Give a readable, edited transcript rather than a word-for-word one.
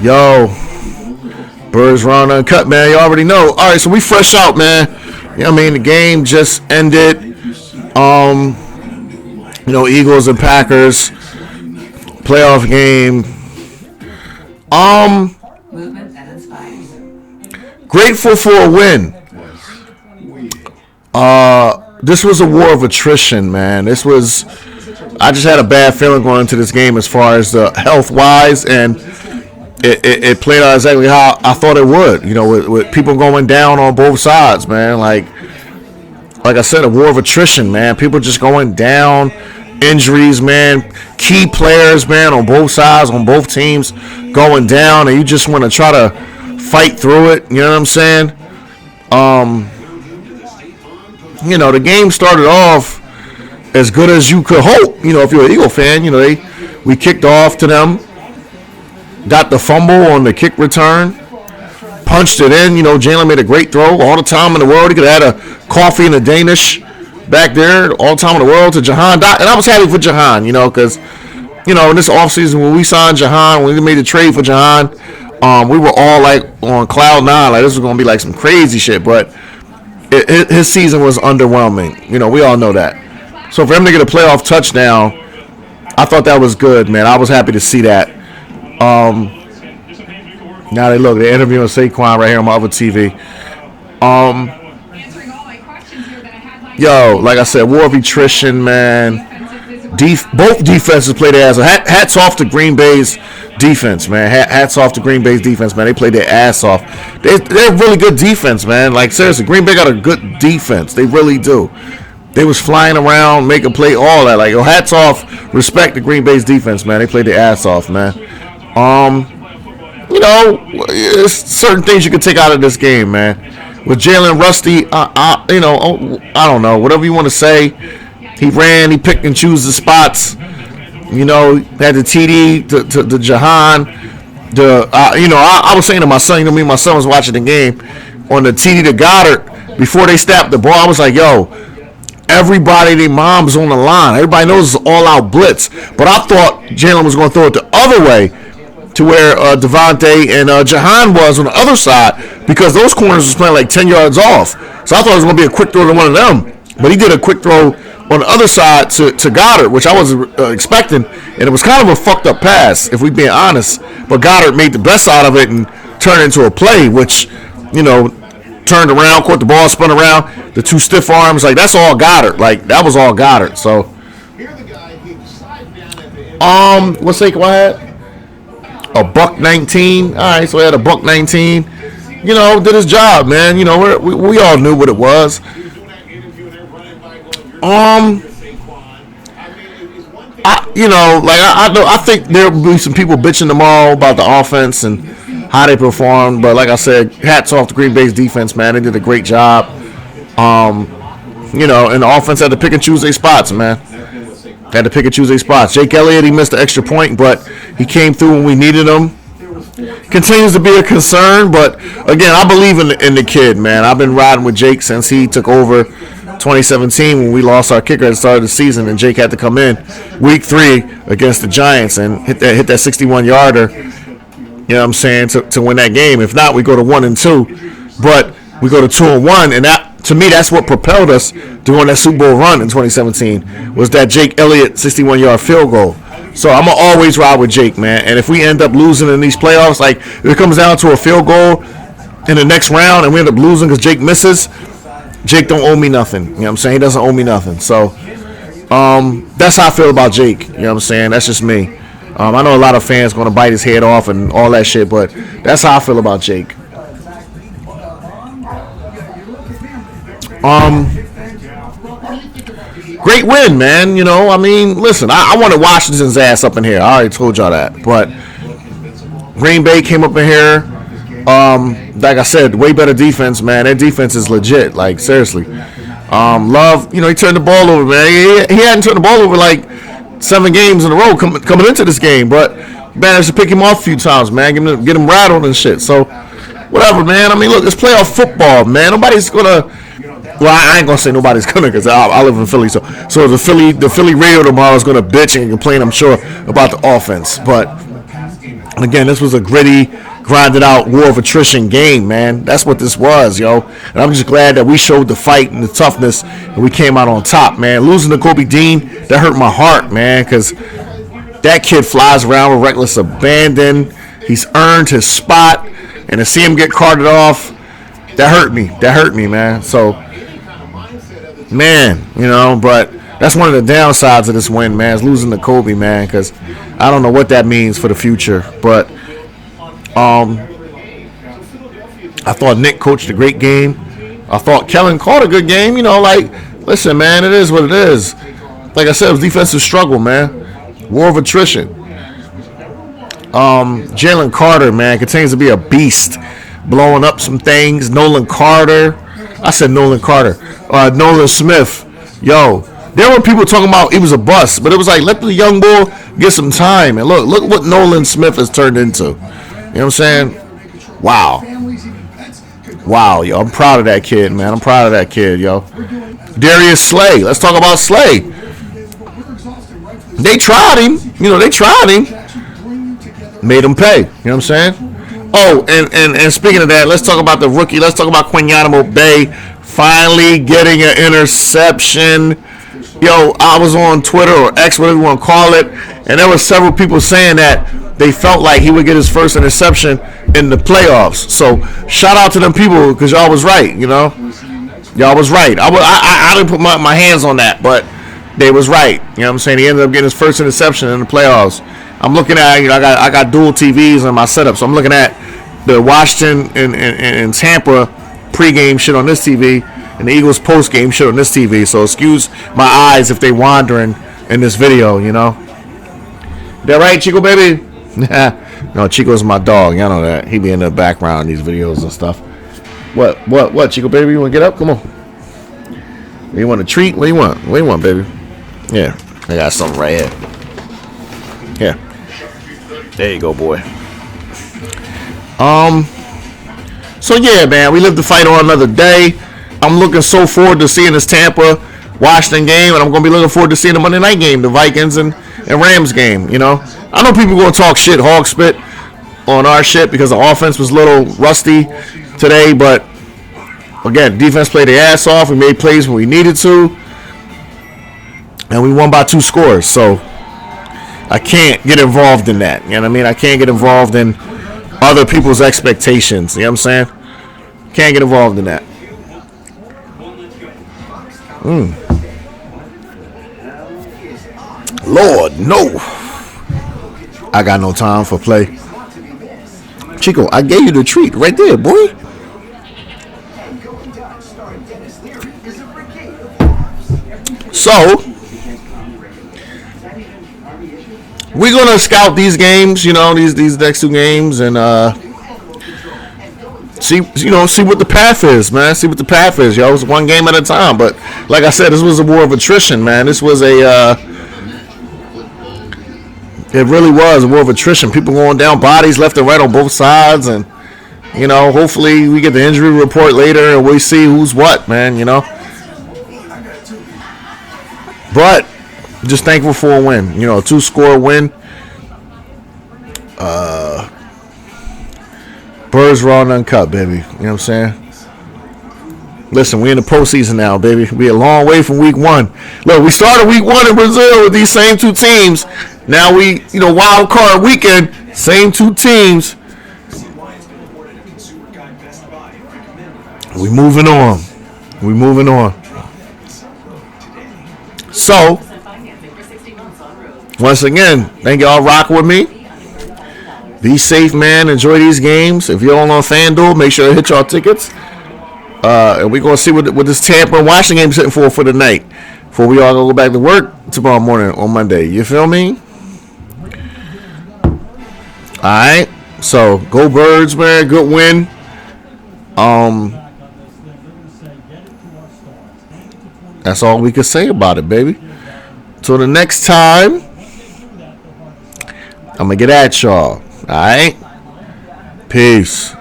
Yo, Birds Round Uncut, man. You already know. All right, so we fresh out, man. You know what I mean? The game just ended. Eagles and Packers playoff game. Grateful for a win. This was a war of attrition, man. I just had a bad feeling going into this game as far as health-wise, and it played out exactly how I thought it would. With people going down on both sides, man. Like I said, a war of attrition, man. People just going down, injuries, man. Key players, man, on both sides, on both teams, going down, and you just want to try to fight through it. You know what I'm saying? The game started off as good as you could hope. If you're an Eagle fan, we kicked off to them, got the fumble on the kick return, punched it in. Jalen made a great throw. All the time in the world. He could have had a coffee and a Danish back there. All the time in the world to Jahan. And I was happy for Jahan, because, in this offseason when we signed Jahan, when we made the trade for Jahan, we were all like on cloud nine. Like this was going to be like some crazy shit. But his season was underwhelming. We all know that. So for him to get a playoff touchdown, I thought that was good, man. I was happy to see that. Now they're interviewing Saquon right here on my other TV. Like I said, war of attrition, man. Both defenses played their ass off. Hats off to Green Bay's defense, man. Hats off to Green Bay's defense, man. They played their ass off. They're really good defense, man. Like, seriously, Green Bay got a good defense. They really do. They was flying around, making play, all that. Like, hats off, respect to Green Bay's defense, man. They played their ass off, man. There's certain things you can take out of this game, man. With Jalen Rusty, I don't know, whatever you want to say. He ran, he picked and chose the spots. Had the TD to Jahan. I was saying to my son, me and my son was watching the game on the TD to Goddard before they snapped the ball. I was like, yo, everybody, their mom's on the line. Everybody knows it's all-out blitz. But I thought Jalen was going to throw it the other way to where Devontae and Jahan was on the other side because those corners was playing like 10 yards off. So I thought it was going to be a quick throw to one of them. But he did a quick throw on the other side to Goddard, which I wasn't expecting. And it was kind of a fucked-up pass, if we're being honest. But Goddard made the best out of it and turned it into a play, which, turned around, caught the ball, spun around, the two stiff arms. Like, that's all Goddard. Like, that was all Goddard. So, what's Saquon had? A $119. All right, so he had a $119. Did his job, man. We all knew what it was. I think there will be some people bitching tomorrow about the offense and how they performed, but like I said, hats off to Green Bay's defense, man. They did a great job. And the offense had to pick and choose their spots, man. Had to pick and choose their spots. Jake Elliott, he missed the extra point, but he came through when we needed him. Continues to be a concern, but again, I believe in the kid, man. I've been riding with Jake since he took over 2017 when we lost our kicker at the start of the season, and Jake had to come in week 3 against the Giants and hit that 61-yarder. You know what I'm saying, to win that game. If not, we go to 1-2, but we go to 2-1, and that, to me, that's what propelled us to win that Super Bowl run in 2017 was that Jake Elliott 61-yard field goal. So I'm gonna always ride with Jake, man. And if we end up losing in these playoffs, like if it comes down to a field goal in the next round and we end up losing because Jake misses, Jake don't owe me nothing. You know what I'm saying? He doesn't owe me nothing. So that's how I feel about Jake. You know what I'm saying? That's just me. I know a lot of fans going to bite his head off and all that shit, but that's how I feel about Jake. Great win, man. Listen, I wanted Washington's ass up in here. I already told y'all that. But Green Bay came up in here. Like I said, way better defense, man. Their defense is legit. Like, seriously. Love, he turned the ball over, man. He hadn't turned the ball over like 7 games in a row coming into this game. But managed to pick him off a few times, man. Get him rattled and shit. So, whatever, man. Look, it's playoff football, man. Nobody's going to Well, I ain't gonna say nobody's gonna, because I live in Philly. So the Philly radio tomorrow is gonna bitch and complain, I'm sure, about the offense. But again, this was a gritty, grinded out war of attrition game, man. That's what this was, yo. And I'm just glad that we showed the fight and the toughness, and we came out on top, man. Losing to Kobe Dean, that hurt my heart, man, because that kid flies around with reckless abandon. He's earned his spot, and to see him get carted off, that hurt me. That hurt me, man. So, man, but that's one of the downsides of this win, man, is losing to Kobe, man, because I don't know what that means for the future. But I thought Nick coached a great game. I thought Kellen called a good game. Listen, man, it is what it is. Like I said, it was defensive struggle, man. War of attrition. Jalen Carter, man, continues to be a beast, blowing up some things. Nolan Carter. I said Nolan Carter. Nolan Smith. Yo, there were people talking about he was a bust, but it was like, let the young bull get some time. And look what Nolan Smith has turned into. You know what I'm saying? Wow, yo, I'm proud of that kid, man. I'm proud of that kid, yo. Darius Slay. Let's talk about Slay. They tried him. Made him pay. You know what I'm saying? Oh, and speaking of that, let's talk about the rookie. Let's talk about Quinyanamo Bay finally getting an interception. Yo, I was on Twitter or X, whatever you want to call it, and there were several people saying that they felt like he would get his first interception in the playoffs. So shout out to them people, because y'all was right. Y'all was right. I didn't put my hands on that, but they was right. You know what I'm saying? He ended up getting his first interception in the playoffs. I'm looking at, I got dual TVs on my setup, so I'm looking at the Washington and Tampa pregame shit on this TV and the Eagles postgame shit on this TV. So excuse my eyes if they wandering in this video. That right, Chico baby? No, Chico's my dog. Y'all know that. He be in the background in these videos and stuff. What, Chico baby? You want to get up? Come on. You want a treat? What do you want? What do you want, baby? Yeah, I got something right here. Here. There you go, boy. So yeah, man, we live to fight on another day. I'm looking so forward to seeing this Tampa Washington game, and I'm gonna be looking forward to seeing the Monday night game, the Vikings and Rams game. I know people gonna talk shit, hog spit on our shit because the offense was a little rusty today, but again, defense played their ass off. We made plays when we needed to, and we won by 2 scores. So I can't get involved in that. You know what I mean? I can't get involved in other people's expectations. You know what I'm saying? Can't get involved in that. Lord, no. I got no time for play. Chico, I gave you the treat right there, boy. So, we're gonna scout these games, these next 2 games, and see what the path is, man. See what the path is, yo. It's one game at a time. But like I said, this was a war of attrition, man. This was it really was a war of attrition. People going down bodies left and right on both sides, and hopefully we get the injury report later and we see who's what, man. But just thankful for a win. A 2-score win. Birds raw and uncut, baby. You know what I'm saying? Listen, we in the postseason now, baby. We a long way from week 1. Look, we started week 1 in Brazil with these same 2 teams. Now we, wild card weekend, same 2 teams. We moving on. So, once again, thank y'all rocking with me. Be safe, man. Enjoy these games. If you're on FanDuel, make sure to hit y'all tickets. And we're going to see what this Tampa and Washington game is hitting for the night. Before we all go back to work tomorrow morning on Monday. You feel me? Alright. So, go Birds, man. Good win. That's all we can say about it, baby. Till the next time, I'm going to get at y'all. Alright? Peace.